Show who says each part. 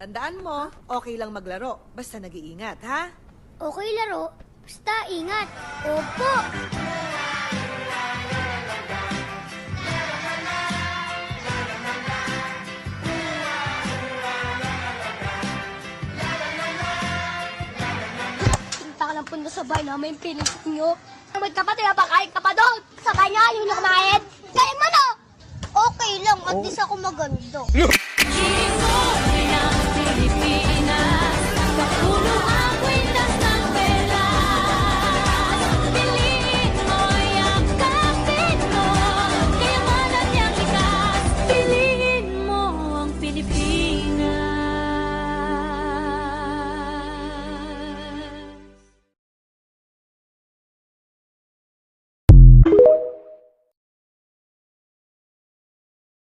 Speaker 1: Tandaan mo, okay lang maglaro. Basta nag-iingat, ha?
Speaker 2: Okay laro, basta ingat. Opo. Punta ka lang po na sa bahay namin, pilit nyo. Magkapatid, pakain ka pa doon. Sabay nga, yung kumain. Kain mo na. Okay lang, at least ako maganda.